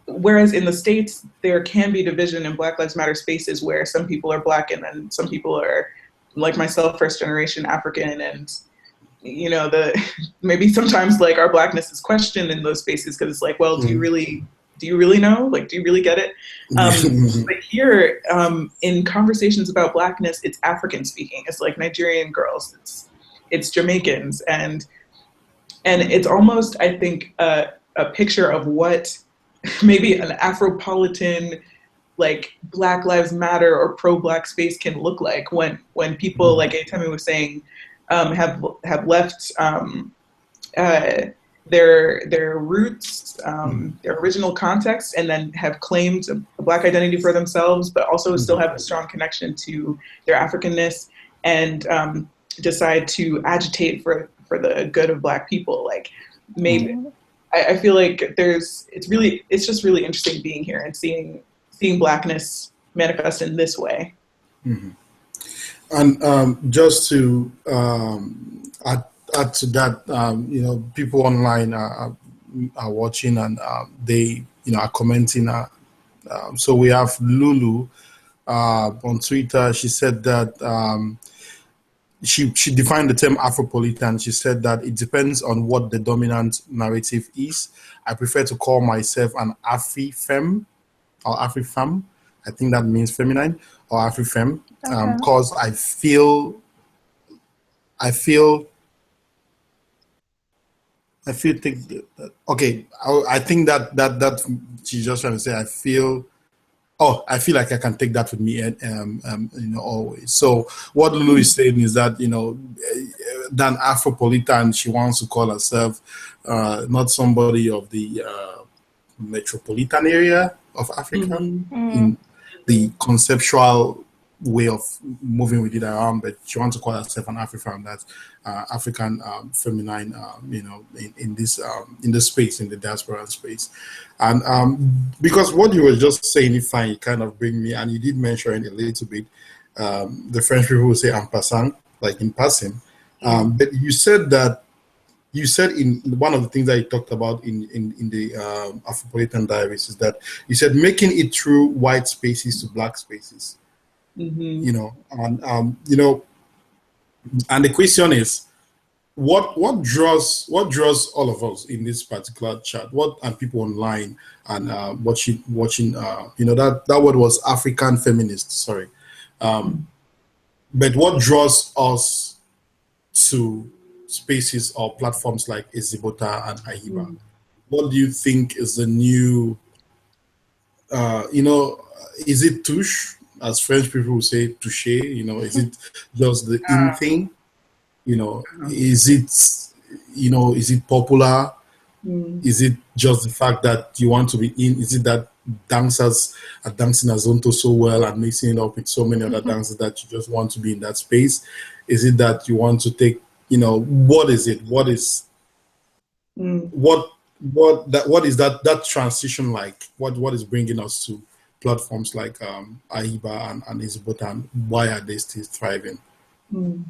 whereas in the States, there can be division in Black Lives Matter spaces where some people are Black and then some people are, like myself, first generation African. And, you know, maybe sometimes like our Blackness is questioned in those spaces because it's like, well, do you really know? Like, do you really get it? But here, in conversations about Blackness, it's African speaking. It's like Nigerian girls, it's Jamaicans, and it's almost, I think, a picture of what maybe an Afropolitan, like Black Lives Matter or pro-Black space can look like when people, like Atemi was saying, have left their roots, their original context, and then have claimed a Black identity for themselves, but also still have a strong connection to their Africanness, and decide to agitate for the good of Black people. Like, maybe I feel like it's just really interesting being here and seeing Blackness manifest in this way. And just to add to that, you know, people online are watching, and they, you know, are commenting. So we have Lulu on Twitter. She said that she defined the term Afropolitan. She said that it depends on what the dominant narrative is. I prefer to call myself an Afri-femme or Afri-femme. I think that means feminine, or Afri-femme, because I feel okay. I think that she's just trying to say I feel like I can take that with me, and you know, always. So what Lulu is saying is that, you know, than Afropolitan, she wants to call herself not somebody of the metropolitan area of Africa in the conceptual way of moving with it around, but she wants to call herself an African, that's African feminine, you know, in this space, in the diaspora space. And because what you were just saying, if I kind of bring me, and you did mention a little bit, the French people will say en passant, like in passing, but you said in one of the things that you talked about in the Afropolitan Diaries is that you said making it through white spaces to Black spaces. You know, and you know, and the question is, what draws all of us in this particular chat, and people online and watching, you know, that word was African feminist, sorry, but what draws us to spaces or platforms like Ezibota and Ahiba? What do you think is the new, you know, is it touche, as French people would say, touché? You know, is it just the in thing? You know, is it popular? Is it just the fact that you want to be in? Is it that dancers are dancing Azonto so well and mixing it up with so many other dancers that you just want to be in that space? Is it that you want to take, you know, what is it? What is what is that transition like? What is bringing us to platforms like Ahiba and Ezibota, and why are they still thriving? So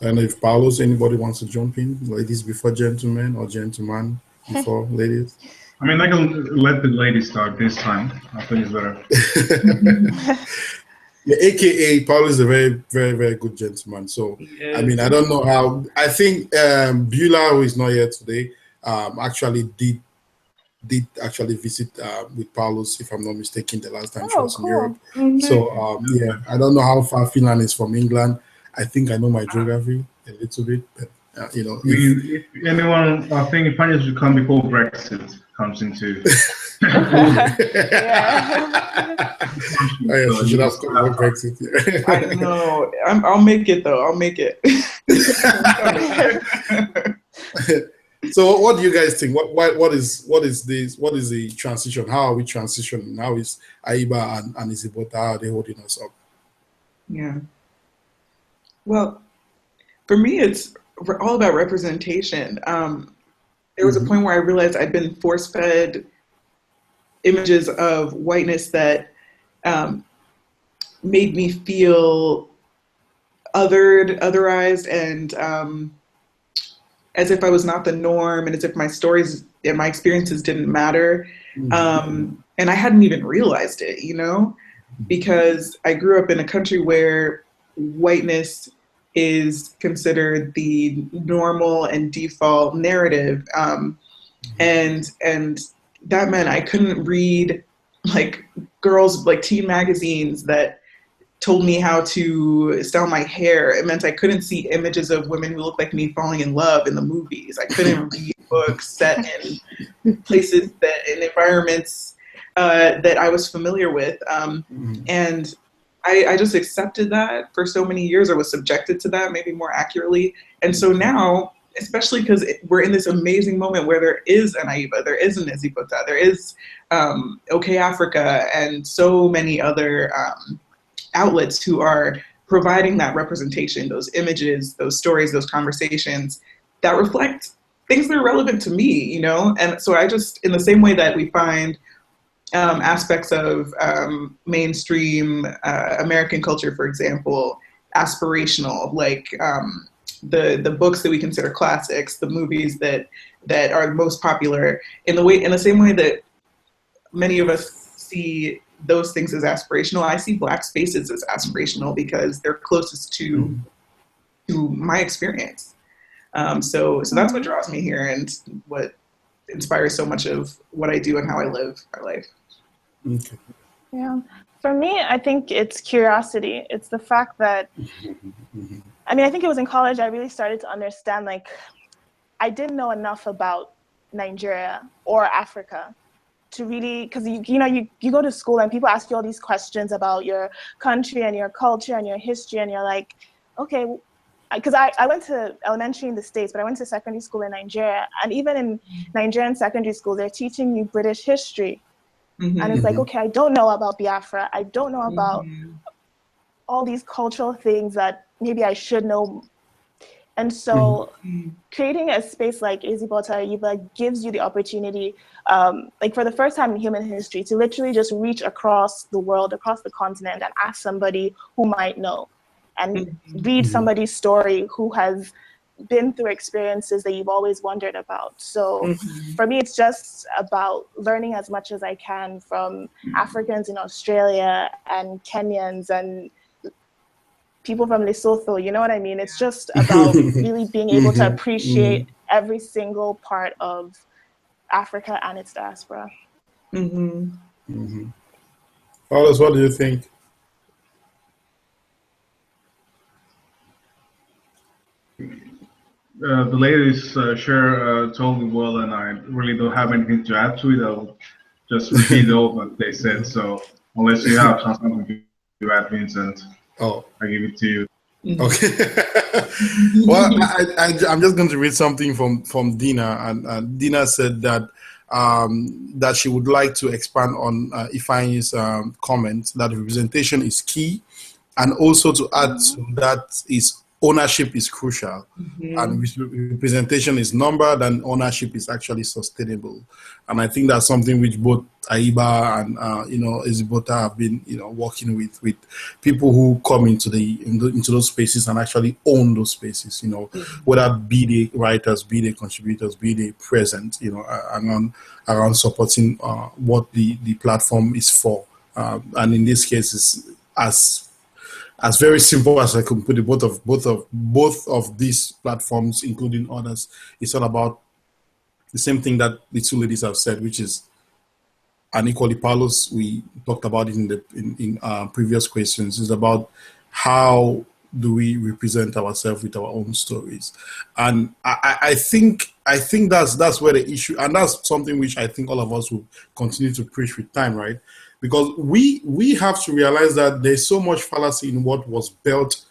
I don't know if Paulus, anybody wants to jump in, ladies before gentlemen, or gentlemen before ladies. I mean, I can let the ladies start this time. I think it's better. Yeah, AKA Paulus is a very, very, very good gentleman. So I mean, I don't know how. I think Beulah, who is not here today, actually did actually visit with Paulus, if I'm not mistaken, the last time she was in Europe. So yeah, I don't know how far Finland is from England. I think I know my geography a little bit, but you know, if anyone, I think Finland should come before Brexit comes into. Yes, you should have come before Brexit. Yeah. I know. I'll make it though. I'll make it. So what do you guys think? What is the transition? How are we transitioning? How is Ahiba and Ezibota, how are they holding us up? Yeah. Well, for me, it's all about representation. there was a point where I realized I'd been force-fed images of whiteness that made me feel otherized, and as if I was not the norm, and as if my stories and my experiences didn't matter. And I hadn't even realized it, you know, because I grew up in a country where whiteness is considered the normal and default narrative. And that meant I couldn't read like girls, like teen magazines that told me how to style my hair. It meant I couldn't see images of women who looked like me falling in love in the movies. I couldn't read books set in places that, in environments that I was familiar with. And I just accepted that for so many years, or was subjected to that, maybe more accurately. And so now, especially because we're in this amazing moment where there is an Aiba, there is an Ezibota, there is OK Africa, and so many other outlets who are providing that representation, those images, those stories, those conversations that reflect things that are relevant to me, you know? And so I just, in the same way that we find aspects of mainstream American culture, for example, aspirational, like the books that we consider classics, the movies that are most popular, in the same way that many of us see those things as aspirational, I see Black spaces as aspirational because they're closest to my experience. So that's what draws me here, and what inspires so much of what I do and how I live my life. Okay. Yeah. For me, I think it's curiosity. It's the fact that, I mean, I think it was in college I really started to understand, like, I didn't know enough about Nigeria or Africa to really, because you go to school and people ask you all these questions about your country and your culture and your history, and you're like, okay, because I went to elementary in the States, but I went to secondary school in Nigeria, and even in Nigerian secondary school, they're teaching you British history. And it's like, okay, I don't know about Biafra. I don't know about all these cultural things that maybe I should know. And so creating a space like Ezibota gives you the opportunity, like for the first time in human history, to literally just reach across the world, across the continent, and ask somebody who might know, and read somebody's story who has been through experiences that you've always wondered about. So for me, it's just about learning as much as I can from Africans in Australia and Kenyans and people from Lesotho, you know what I mean? It's just about really being able to appreciate every single part of Africa and its diaspora. Carlos, what do you think? The ladies share totally well, and I really don't have anything to add to it. I'll just repeat all what they said. So unless you have something to add, Vincent, I give it to you. Okay. Well, I'm just going to read something from Dina, and Dina said that that she would like to expand on Ifeanyi's comment that representation is key, and also to add to that is ownership is crucial, and representation is numbered, and ownership is actually sustainable. And I think that's something which both Aiba and Ezibota have been working with people who come into those spaces and actually own those spaces. Whether be they writers, be they contributors, be they present, around supporting what the platform is for. And in this case, is as very simple as I can put it, both of these platforms, including others, it's all about the same thing that the two ladies have said, which is unequally Palos. We talked about it in previous questions. It's about how do we represent ourselves with our own stories, and I think that's where the issue, and that's something which I think all of us will continue to preach with time, right? Because we have to realize that there's so much fallacy in what was built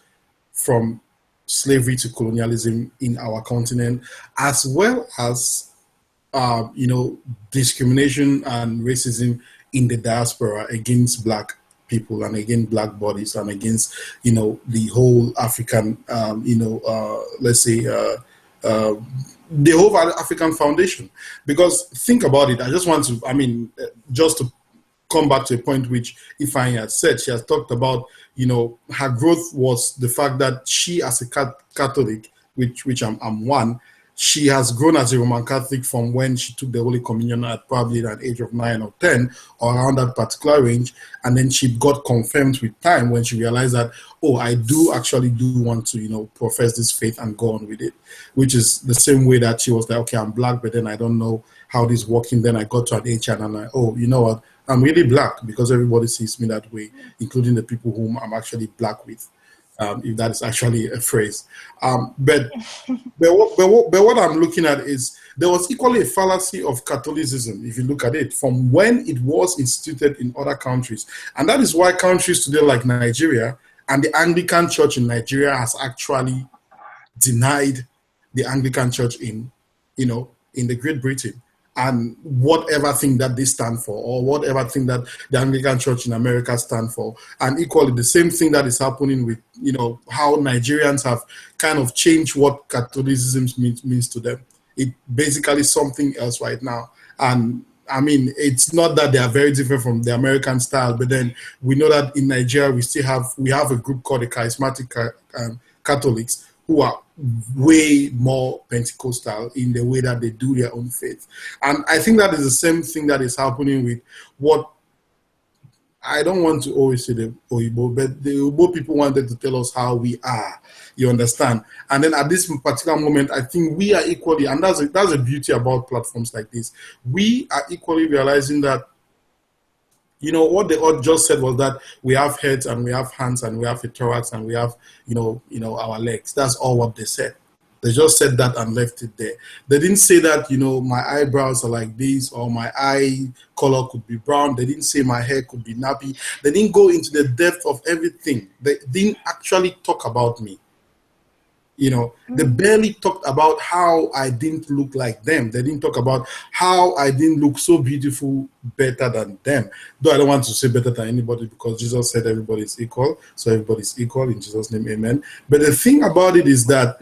from slavery to colonialism in our continent, as well as discrimination and racism in the diaspora against Black people and against Black bodies and against the whole African let's say the whole African Foundation. Because think about it, I just want to, just to come back to a point which Ifeanyi had said, she has talked about, her growth was the fact that she as a Catholic, which I'm one, she has grown as a Roman Catholic from when she took the Holy Communion at probably an age of 9 or 10 or around that particular range. And then she got confirmed with time when she realized that, oh, I do want to, profess this faith and go on with it, which is the same way that she was like, okay, I'm black, but then I don't know how this is working. Then I got to an age and I'm like, oh, you know what? I'm really black because everybody sees me that way, including the people whom I'm actually black with. If that is actually a phrase. But what I'm looking at is there was equally a fallacy of Catholicism, if you look at it, from when it was instituted in other countries. And that is why countries today like Nigeria and the Anglican Church in Nigeria has actually denied the Anglican Church in the Great Britain. And whatever thing that they stand for, or whatever thing that the Anglican Church in America stand for. And equally the same thing that is happening with, how Nigerians have kind of changed what Catholicism means to them. It basically something else right now. And it's not that they are very different from the American style, but then we know that in Nigeria, we have a group called the Charismatic Catholics, who are way more Pentecostal in the way that they do their own faith. And I think that is the same thing that is happening with what, I don't want to always say the Oyibo, but the Oyibo people wanted to tell us how we are, you understand? And then at this particular moment, I think we are equally, and that's a beauty about platforms like this, we are equally realizing that what they all just said was that we have heads and we have hands and we have a thorax and we have, our legs. That's all what they said. They just said that and left it there. They didn't say that, my eyebrows are like this or my eye color could be brown. They didn't say my hair could be nappy. They didn't go into the depth of everything. They didn't actually talk about me. They barely talked about how I didn't look like them. They didn't talk about how I didn't look so beautiful, better than them. Though I don't want to say better than anybody because Jesus said everybody is equal. So everybody's equal in Jesus' name, amen. But the thing about it is that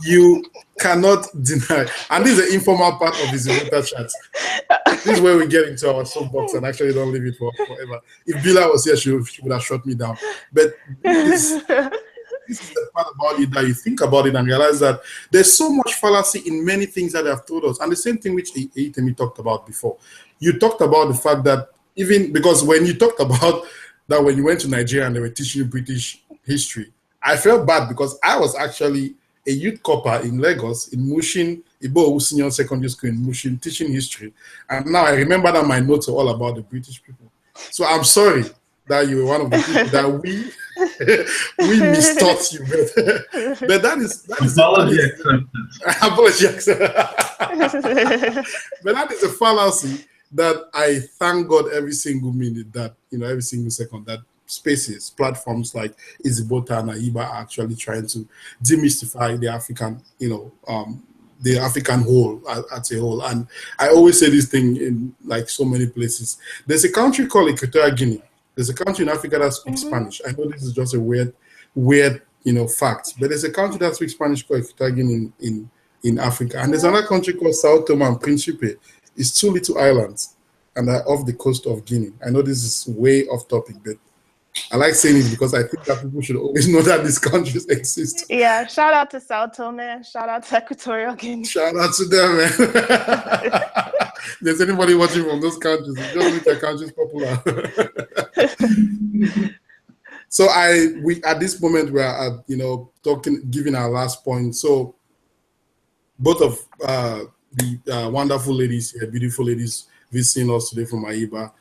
you cannot deny, and this is the informal part of his Ezibota chats. This is where we get into our soapbox and actually don't leave it forever. If Bila was here, she would have shut me down. But this is the part about it that you think about it and realize that there's so much fallacy in many things that they have told us. And the same thing which Eitemi talked about before. You talked about the fact that even because when you talked about that when you went to Nigeria and they were teaching you British history, I felt bad because I was actually a youth corper in Lagos, in Mushin, Ibo Senior Secondary School in Mushin, teaching history. And now I remember that my notes are all about the British people. So I'm sorry that you were one of the people that we mistaught you. But that is apology accepted. But that is a fallacy that I thank God every single minute that, every single second that spaces, platforms like Ezibota and Aiba are actually trying to demystify the African, the African whole as a whole. And I always say this thing in like so many places. There's a country called Equatorial Guinea. There's a country in Africa that speaks Spanish. I know this is just a weird, fact, but there's a country that speaks Spanish called Equatorial Guinea in Africa. And there's another country called Sao Tome and Principe. It's 2 little islands and they're off the coast of Guinea. I know this is way off topic, but I like saying it because I think that people should always know that these countries exist. Yeah, shout out to Sao Tome, shout out to Equatorial Guinea. Shout out to them, man. There's anybody watching from those countries, just make their countries popular. So we at this moment we are giving our last point. So both of the wonderful ladies here, beautiful ladies visiting us today from Aiba.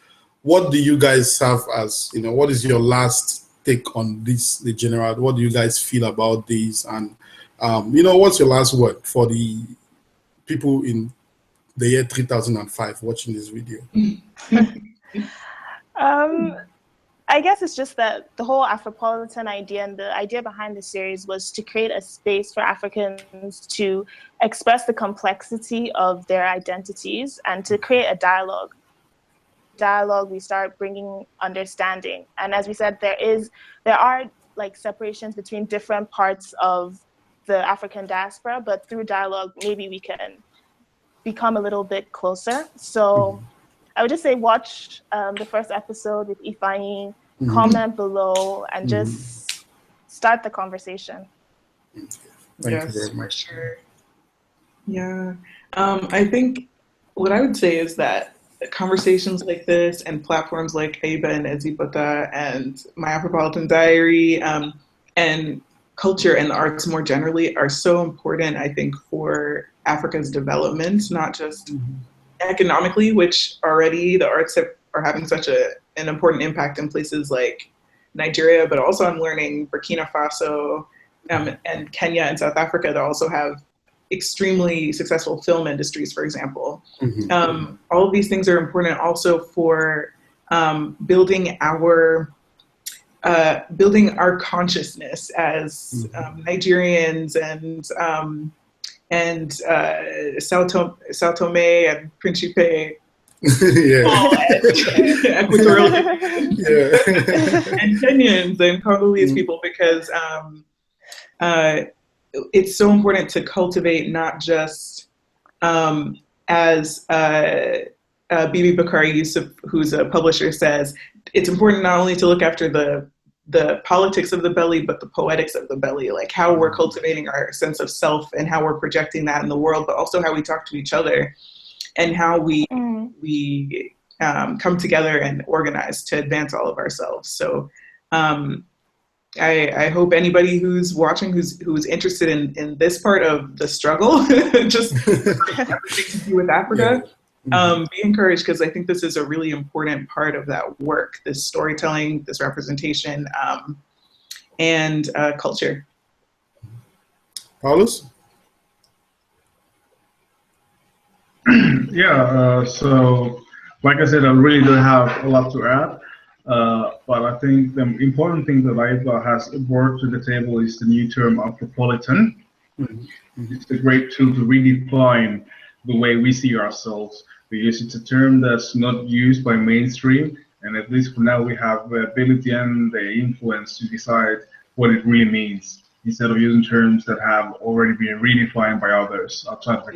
What do you guys have as, what is your last take on this, the general? What do you guys feel about this? And, what's your last word for the people in the year 3005 watching this video? I guess it's just that the whole Afropolitan idea and the idea behind the series was to create a space for Africans to express the complexity of their identities and to create a dialogue. We start bringing understanding, and as we said, there are like separations between different parts of the African diaspora, but through dialogue, maybe we can become a little bit closer. So I would just say watch the first episode with Ifeanyi, comment below, and just start the conversation. Thank you very much. Sure. Yeah. I think what I would say is that conversations like this and platforms like Aiba and Ezibota and My Afropolitan Diary and culture and the arts more generally are so important, I think, for Africa's development, not just economically, which already the arts are having such an important impact in places like Nigeria, but also I'm learning Burkina Faso and Kenya and South Africa that also have extremely successful film industries, for example. All of these things are important also for building our consciousness as Nigerians and Sao Tome and Principe, Equatorial and Kenyans and Congolese people, because it's so important to cultivate not just as Bibi Bakari Yusuf, who's a publisher, says, it's important not only to look after the politics of the belly, but the poetics of the belly, like how we're cultivating our sense of self and how we're projecting that in the world, but also how we talk to each other and how we come together and organize to advance all of ourselves. So I hope anybody who's watching, who's interested in this part of the struggle, just everything to do with Africa, be encouraged, because I think this is a really important part of that work, this storytelling, this representation, and culture. Paulus? So like I said, I really don't have a lot to add, but I think the important thing that Aiba has brought to the table is the new term Afropolitan. It's a great tool to redefine the way we see ourselves, because it's a term that's not used by mainstream, and at least for now we have the ability and the influence to decide what it really means, instead of using terms that have already been redefined by others outside of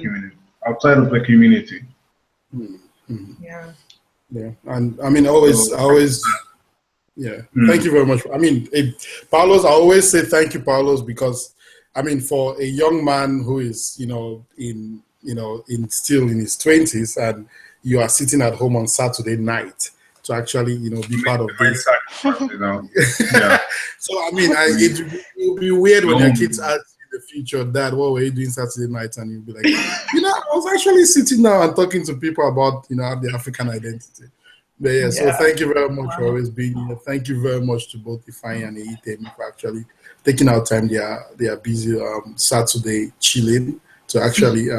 the community. Yeah, and I mean, always, thank you very much. I mean, Paulos, I always say thank you, Paulos, because I mean, for a young man who is, still in his 20s, and you are sitting at home on Saturday night to actually, be part of this. So I mean, it will be weird when your kids ask you in the future, Dad, what were you doing Saturday night? And you'll be like, I was actually sitting down and talking to people about, the African identity. But so thank you very much for always being here. Thank you very much to both Ifeanyi and Eitemi for actually taking out time. They are busy Saturday chilling to actually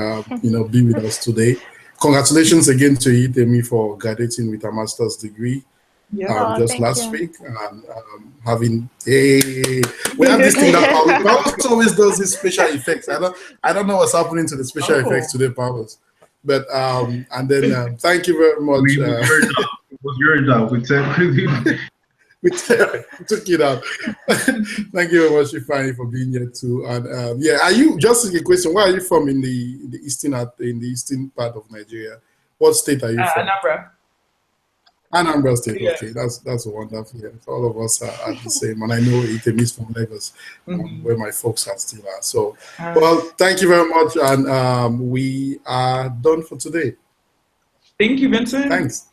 be with us today. Congratulations again to Eitemi for graduating with a master's degree just last week, and having we have this thing that Paulus always does these special effects. I don't know what's happening to the special effects today, Paulus. But and then thank you very much. It was your job. We took it out. Thank you very much, Ifeanyi, for being here too. And are you, just a question, where are you from in the eastern part of Nigeria? What state are you from? Anambra State. Okay, that's wonderful. Yeah, all of us are the same, and I know Eitemi is from Lagos, where my folks are still at. So, well, thank you very much, and we are done for today. Thank you, Vincent. Thanks.